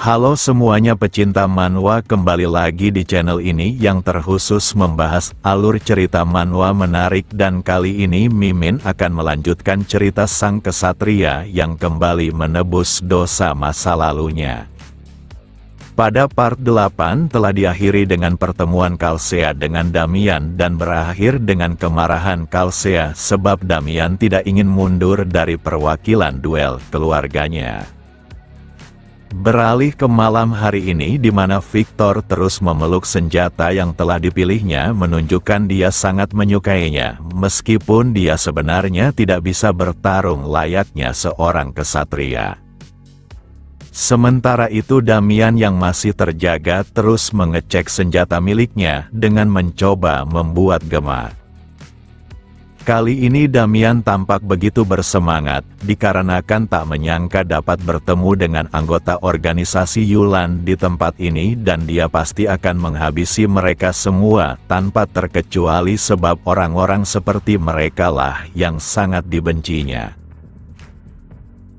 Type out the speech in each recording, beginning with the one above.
Halo semuanya pecinta manhwa, kembali lagi di channel ini yang terkhusus membahas alur cerita manhwa menarik, dan kali ini Mimin akan melanjutkan cerita sang kesatria yang kembali menebus dosa masa lalunya. Pada part 8 telah diakhiri dengan pertemuan Kalsea dengan Damian dan berakhir dengan kemarahan Kalsea sebab Damian tidak ingin mundur dari perwakilan duel keluarganya. Beralih ke malam hari ini di mana Victor terus memeluk senjata yang telah dipilihnya, menunjukkan dia sangat menyukainya, meskipun dia sebenarnya tidak bisa bertarung layaknya seorang kesatria. Sementara itu Damian yang masih terjaga terus mengecek senjata miliknya dengan mencoba membuat gema. Kali ini Damian tampak begitu bersemangat, dikarenakan tak menyangka dapat bertemu dengan anggota organisasi Yulan di tempat ini, dan dia pasti akan menghabisi mereka semua tanpa terkecuali sebab orang-orang seperti mereka lah yang sangat dibencinya.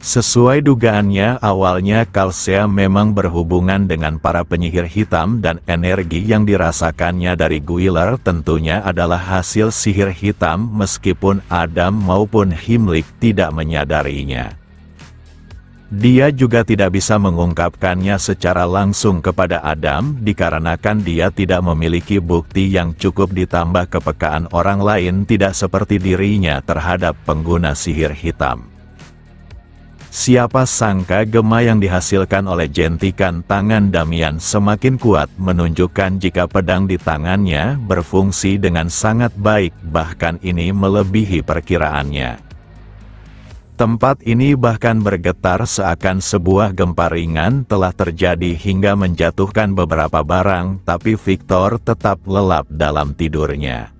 Sesuai dugaannya, awalnya Kalsea memang berhubungan dengan para penyihir hitam, dan energi yang dirasakannya dari Guiler tentunya adalah hasil sihir hitam, meskipun Adam maupun Himmlik tidak menyadarinya. Dia juga tidak bisa mengungkapkannya secara langsung kepada Adam, dikarenakan dia tidak memiliki bukti yang cukup, ditambah kepekaan orang lain tidak seperti dirinya terhadap pengguna sihir hitam. Siapa sangka gema yang dihasilkan oleh jentikan tangan Damian semakin kuat, menunjukkan jika pedang di tangannya berfungsi dengan sangat baik, bahkan ini melebihi perkiraannya. Tempat ini bahkan bergetar seakan sebuah gempa ringan telah terjadi hingga menjatuhkan beberapa barang, tapi Victor tetap lelap dalam tidurnya.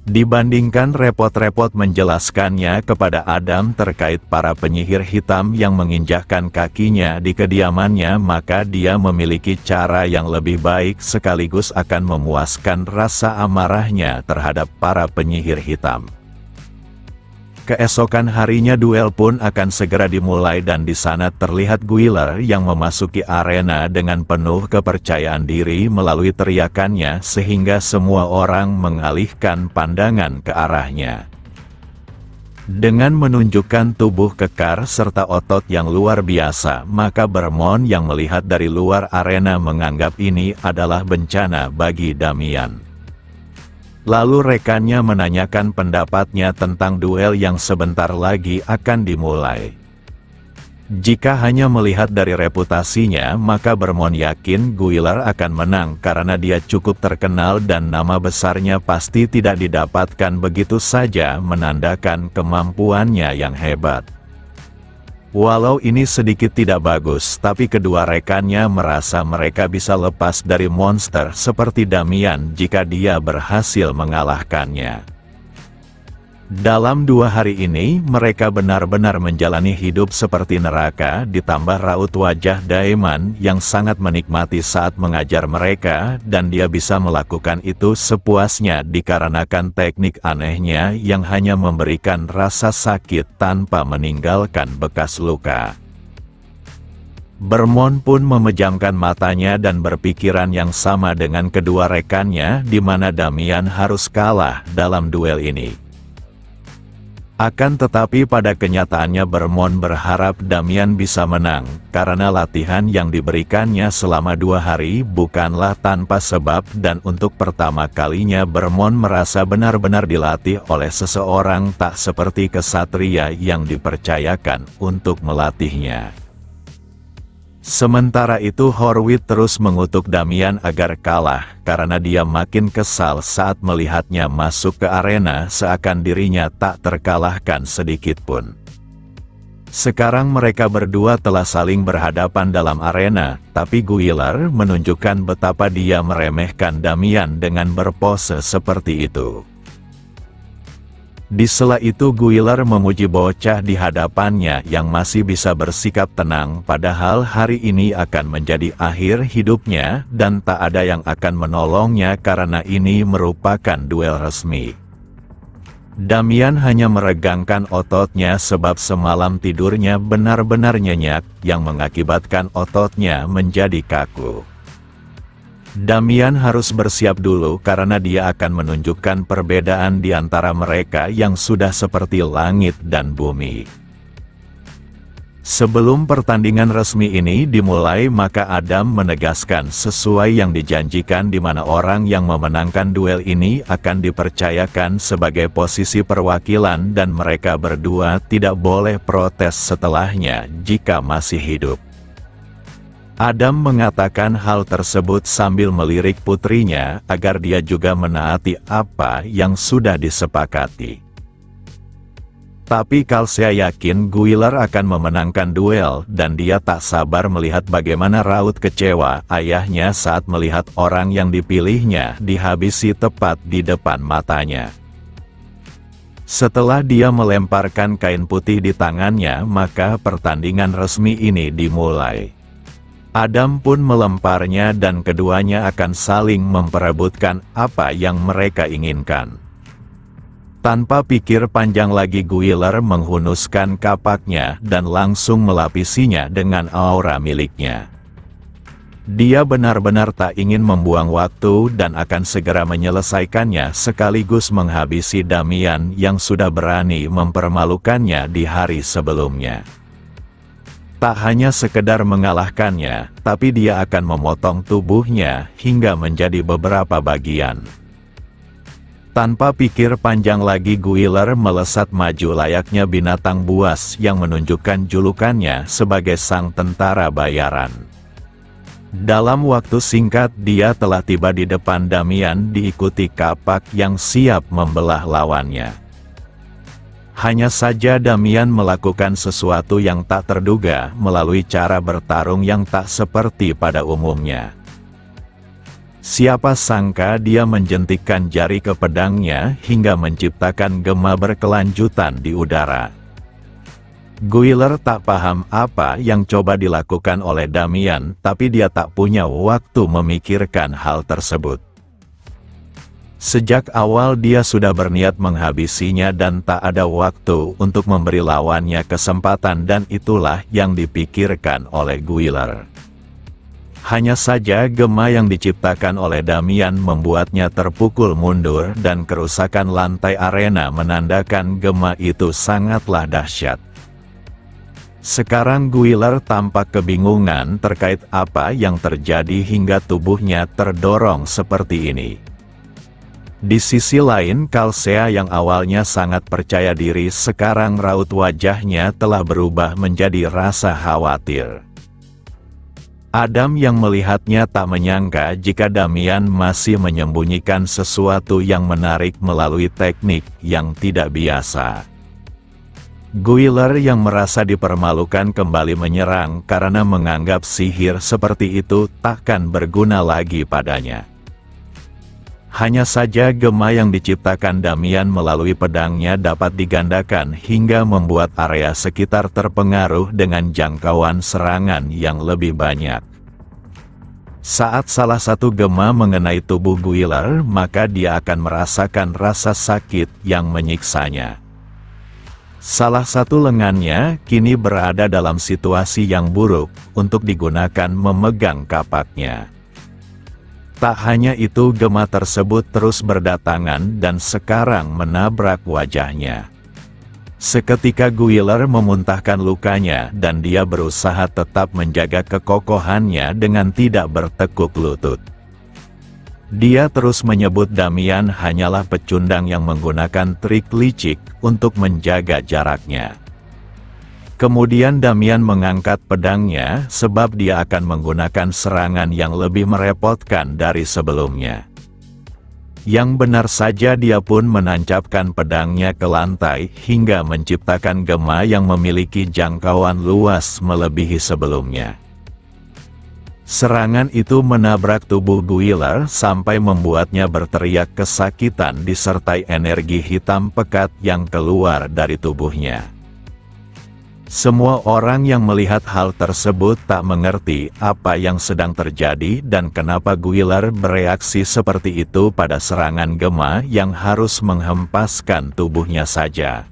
Dibandingkan repot-repot menjelaskannya kepada Adam terkait para penyihir hitam yang menginjakkan kakinya di kediamannya, maka dia memiliki cara yang lebih baik sekaligus akan memuaskan rasa amarahnya terhadap para penyihir hitam. Keesokan harinya duel pun akan segera dimulai, dan di sana terlihat Guiler yang memasuki arena dengan penuh kepercayaan diri melalui teriakannya sehingga semua orang mengalihkan pandangan ke arahnya. Dengan menunjukkan tubuh kekar serta otot yang luar biasa, maka Bermon yang melihat dari luar arena menganggap ini adalah bencana bagi Damian. Lalu rekannya menanyakan pendapatnya tentang duel yang sebentar lagi akan dimulai. Jika hanya melihat dari reputasinya, maka Bermon yakin Guiler akan menang karena dia cukup terkenal dan nama besarnya pasti tidak didapatkan begitu saja, menandakan kemampuannya yang hebat. Walau ini sedikit tidak bagus, tapi kedua rekannya merasa mereka bisa lepas dari monster seperti Damian jika dia berhasil mengalahkannya. Dalam 2 hari ini, mereka benar-benar menjalani hidup seperti neraka, ditambah raut wajah Daeman yang sangat menikmati saat mengajar mereka, dan dia bisa melakukan itu sepuasnya dikarenakan teknik anehnya yang hanya memberikan rasa sakit tanpa meninggalkan bekas luka. Bermon pun memejamkan matanya dan berpikiran yang sama dengan kedua rekannya, di mana Damian harus kalah dalam duel ini. Akan tetapi pada kenyataannya Bermon berharap Damian bisa menang, karena latihan yang diberikannya selama 2 hari bukanlah tanpa sebab, dan untuk pertama kalinya Bermon merasa benar-benar dilatih oleh seseorang tak seperti kesatria yang dipercayakan untuk melatihnya. Sementara itu Horwit terus mengutuk Damian agar kalah, karena dia makin kesal saat melihatnya masuk ke arena seakan dirinya tak terkalahkan sedikitpun. Sekarang mereka berdua telah saling berhadapan dalam arena, tapi Guiler menunjukkan betapa dia meremehkan Damian dengan berpose seperti itu. Di sela itu Guiler memuji bocah di hadapannya yang masih bisa bersikap tenang, padahal hari ini akan menjadi akhir hidupnya dan tak ada yang akan menolongnya karena ini merupakan duel resmi. Damian hanya meregangkan ototnya sebab semalam tidurnya benar-benar nyenyak yang mengakibatkan ototnya menjadi kaku. Damian harus bersiap dulu karena dia akan menunjukkan perbedaan di antara mereka yang sudah seperti langit dan bumi. Sebelum pertandingan resmi ini dimulai, maka Adam menegaskan sesuai yang dijanjikan di mana orang yang memenangkan duel ini akan dipercayakan sebagai posisi perwakilan dan mereka berdua tidak boleh protes setelahnya jika masih hidup. Adam mengatakan hal tersebut sambil melirik putrinya agar dia juga menaati apa yang sudah disepakati. Tapi Calcea yakin Guiler akan memenangkan duel dan dia tak sabar melihat bagaimana raut kecewa ayahnya saat melihat orang yang dipilihnya dihabisi tepat di depan matanya. Setelah dia melemparkan kain putih di tangannya, maka pertandingan resmi ini dimulai. Adam pun melemparnya dan keduanya akan saling memperebutkan apa yang mereka inginkan. Tanpa pikir panjang lagi Guiler menghunuskan kapaknya dan langsung melapisinya dengan aura miliknya. Dia benar-benar tak ingin membuang waktu dan akan segera menyelesaikannya sekaligus menghabisi Damian yang sudah berani mempermalukannya di hari sebelumnya. Tak hanya sekedar mengalahkannya, tapi dia akan memotong tubuhnya hingga menjadi beberapa bagian. Tanpa pikir panjang lagi Guiler melesat maju layaknya binatang buas yang menunjukkan julukannya sebagai sang tentara bayaran. Dalam waktu singkat dia telah tiba di depan Damian diikuti kapak yang siap membelah lawannya. Hanya saja Damian melakukan sesuatu yang tak terduga melalui cara bertarung yang tak seperti pada umumnya. Siapa sangka dia menjentikkan jari ke pedangnya hingga menciptakan gema berkelanjutan di udara. Guiler tak paham apa yang coba dilakukan oleh Damian, tapi dia tak punya waktu memikirkan hal tersebut. Sejak awal dia sudah berniat menghabisinya dan tak ada waktu untuk memberi lawannya kesempatan dan itulah yang dipikirkan oleh Guiler. Hanya saja gema yang diciptakan oleh Damian membuatnya terpukul mundur dan kerusakan lantai arena menandakan gema itu sangatlah dahsyat. Sekarang Guiler tampak kebingungan terkait apa yang terjadi hingga tubuhnya terdorong seperti ini. Di sisi lain Calcea yang awalnya sangat percaya diri sekarang raut wajahnya telah berubah menjadi rasa khawatir. Adam yang melihatnya tak menyangka jika Damian masih menyembunyikan sesuatu yang menarik melalui teknik yang tidak biasa. Guiler yang merasa dipermalukan kembali menyerang karena menganggap sihir seperti itu takkan berguna lagi padanya. Hanya saja gema yang diciptakan Damian melalui pedangnya dapat digandakan hingga membuat area sekitar terpengaruh dengan jangkauan serangan yang lebih banyak. Saat salah satu gema mengenai tubuh Guiler, maka dia akan merasakan rasa sakit yang menyiksanya. Salah satu lengannya kini berada dalam situasi yang buruk untuk digunakan memegang kapaknya. Tak hanya itu, gema tersebut terus berdatangan dan sekarang menabrak wajahnya. Seketika Guiler memuntahkan lukanya dan dia berusaha tetap menjaga kekokohannya dengan tidak bertekuk lutut. Dia terus menyebut Damian hanyalah pecundang yang menggunakan trik licik untuk menjaga jaraknya. Kemudian Damian mengangkat pedangnya sebab dia akan menggunakan serangan yang lebih merepotkan dari sebelumnya. Yang benar saja dia pun menancapkan pedangnya ke lantai hingga menciptakan gema yang memiliki jangkauan luas melebihi sebelumnya. Serangan itu menabrak tubuh Guiler sampai membuatnya berteriak kesakitan disertai energi hitam pekat yang keluar dari tubuhnya. Semua orang yang melihat hal tersebut tak mengerti apa yang sedang terjadi dan kenapa Guiler bereaksi seperti itu pada serangan Gema yang harus menghempaskan tubuhnya saja.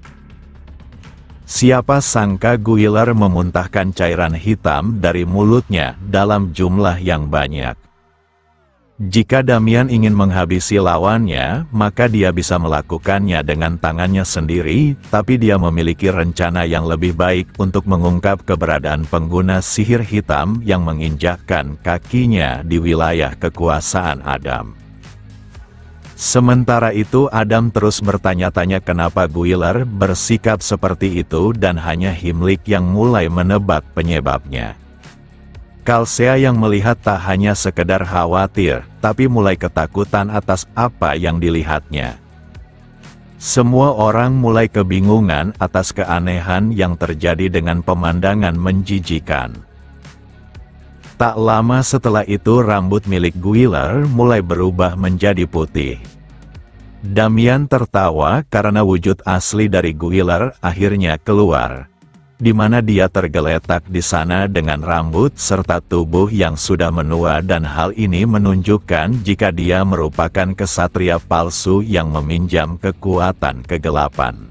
Siapa sangka Guiler memuntahkan cairan hitam dari mulutnya dalam jumlah yang banyak. Jika Damian ingin menghabisi lawannya, maka dia bisa melakukannya dengan tangannya sendiri, tapi dia memiliki rencana yang lebih baik untuk mengungkap keberadaan pengguna sihir hitam yang menginjakkan kakinya di wilayah kekuasaan Adam. Sementara itu Adam terus bertanya-tanya kenapa Guiler bersikap seperti itu dan hanya Himmlik yang mulai menebak penyebabnya. Kalsea yang melihat tak hanya sekedar khawatir, tapi mulai ketakutan atas apa yang dilihatnya. Semua orang mulai kebingungan atas keanehan yang terjadi dengan pemandangan menjijikan. Tak lama setelah itu rambut milik Guiler mulai berubah menjadi putih. Damian tertawa karena wujud asli dari Guiler akhirnya keluar, di mana dia tergeletak di sana dengan rambut serta tubuh yang sudah menua, dan hal ini menunjukkan jika dia merupakan kesatria palsu yang meminjam kekuatan kegelapan.